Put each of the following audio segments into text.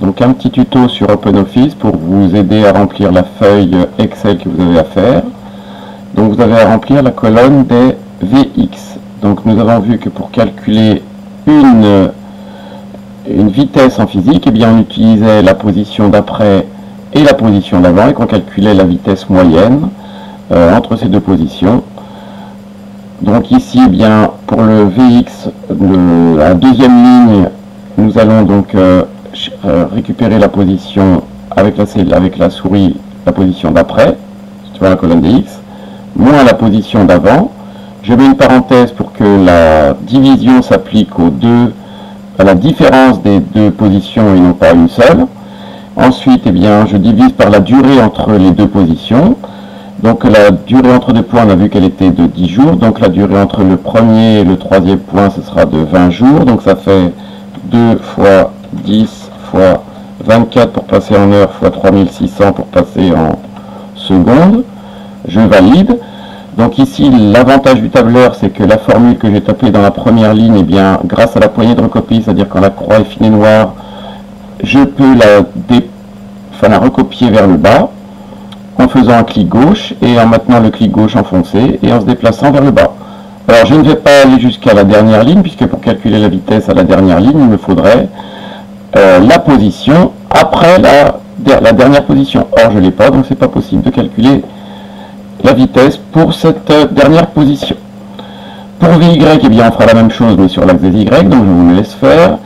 Donc un petit tuto sur OpenOffice pour vous aider à remplir la feuille Excel que vous avez à faire. Donc vous avez à remplir la colonne des VX. Donc nous avons vu que pour calculer une vitesse en physique, eh bien on utilisait la position d'après et la position d'avant et qu'on calculait la vitesse moyenne entre ces deux positions. Donc ici, eh bien, pour le VX, la deuxième ligne, nous allons donc récupérer la position avec la souris, la position d'après, sur la colonne des X, moins la position d'avant. Je mets une parenthèse pour que la division s'applique à la différence des deux positions et non pas une seule. Ensuite, eh bien, je divise par la durée entre les deux positions. Donc la durée entre deux points, on a vu qu'elle était de 10 jours. Donc la durée entre le premier et le troisième point, ce sera de 20 jours. Donc ça fait 2 fois 10 fois 24 pour passer en heures, fois 3600 pour passer en secondes. Je valide. Donc ici, l'avantage du tableur, c'est que la formule que j'ai tapée dans la première ligne, eh bien, grâce à la poignée de recopie, c'est-à-dire quand la croix est fine et noire, je peux la recopier vers le bas, en faisant un clic gauche et en maintenant le clic gauche enfoncé et en se déplaçant vers le bas. Alors je ne vais pas aller jusqu'à la dernière ligne puisque pour calculer la vitesse à la dernière ligne, il me faudrait la position après la dernière position. Or je ne l'ai pas, donc c'est pas possible de calculer la vitesse pour cette dernière position. Pour VY, eh bien, on fera la même chose mais sur l'axe des Y, donc je vous laisse faire.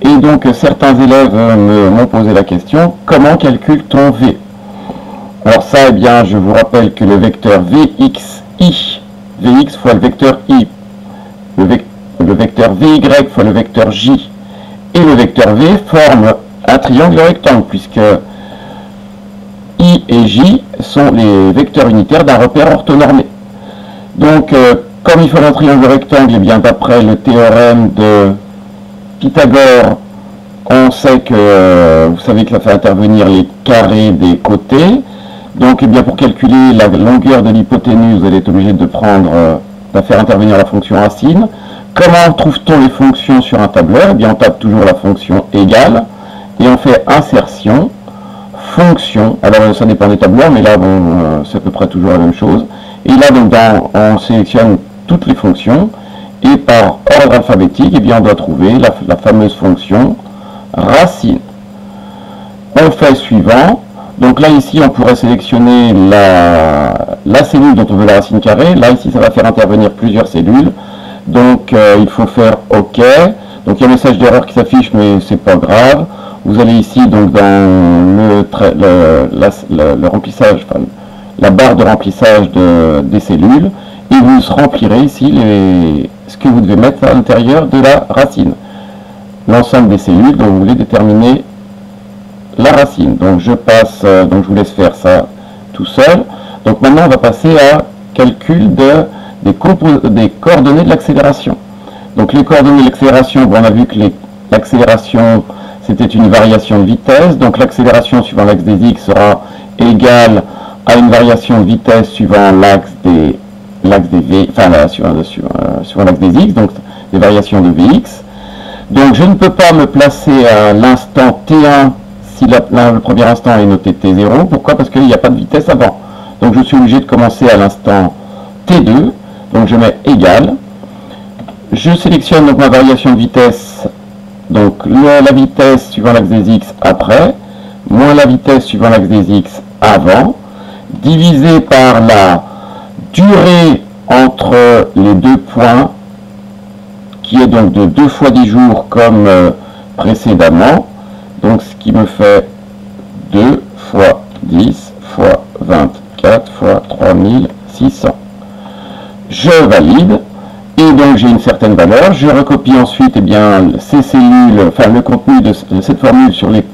Et donc certains élèves m'ont posé la question, comment calcule-t-on V? Alors ça, eh bien, je vous rappelle que le vecteur VXI, VX fois le vecteur I, le vecteur VY fois le vecteur J et le vecteur V forment un triangle rectangle, puisque I et J sont les vecteurs unitaires d'un repère orthonormé. Donc, comme il faut un triangle rectangle, eh bien, d'après le théorème de Pythagore, on sait que, vous savez que ça fait intervenir les carrés des côtés. Donc, eh bien, pour calculer la longueur de l'hypoténuse, vous allez être obligé de faire intervenir la fonction racine. Comment trouve-t-on les fonctions sur un tableur? Eh bien, on tape toujours la fonction égale et on fait insertion, fonction. Alors, ça dépend des tableurs, mais là, bon, c'est à peu près toujours la même chose. Et là, donc, on sélectionne toutes les fonctions et par ordre alphabétique, eh bien, on doit trouver la fameuse fonction racine. On fait suivant. Donc là, ici, on pourrait sélectionner la cellule dont on veut la racine carrée. Là, ici, ça va faire intervenir plusieurs cellules. Donc, il faut faire OK. Donc, il y a un message d'erreur qui s'affiche, mais c'est pas grave. Vous allez ici, donc, dans le remplissage, enfin, la barre de remplissage des cellules, et vous remplirez ici ce que vous devez mettre à l'intérieur de la racine. L'ensemble des cellules dont vous voulez déterminer la racine. Donc je vous laisse faire ça tout seul. Donc maintenant on va passer à calcul des coordonnées de l'accélération. Donc les coordonnées de l'accélération, bon, on a vu que l'accélération c'était une variation de vitesse. Donc l'accélération suivant l'axe des X sera égale à une variation de vitesse suivant l'axe des V, enfin suivant l'axe des X, donc des variations de Vx. Donc je ne peux pas me placer à l'instant T1 si le premier instant est noté T0. Pourquoi? Parce qu'il n'y a pas de vitesse avant. Donc je suis obligé de commencer à l'instant T2. Donc je mets égal. Je sélectionne donc ma variation de vitesse. Donc la vitesse suivant l'axe des X après, moins la vitesse suivant l'axe des X avant, divisé par la durée entre les deux points, qui est donc de 2 fois 10 jours comme précédemment. Donc ce qui me fait 2 fois 10 fois 24 fois 3600. Je valide. Et donc j'ai une certaine valeur. Je recopie ensuite eh bien, ces cellules, enfin le contenu de cette formule sur les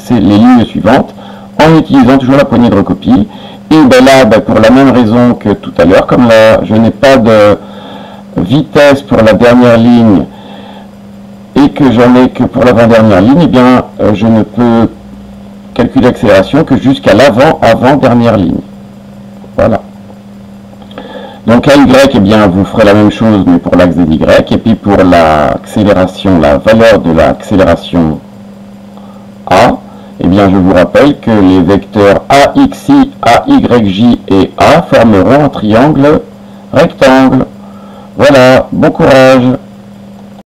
lignes suivantes en utilisant toujours la poignée de recopie. Et ben là, pour la même raison que tout à l'heure, comme là je n'ai pas de vitesse pour la dernière ligne et que j'en ai que pour l'avant-dernière ligne, eh bien je ne peux calculer l'accélération que jusqu'à l'avant-dernière ligne. Voilà. Donc à Y, eh bien, vous ferez la même chose, mais pour l'axe des Y. Et puis pour l'accélération, la valeur de l'accélération A, bien, je vous rappelle que les vecteurs AXI, AYJ et A formeront un triangle rectangle. Voilà, bon courage!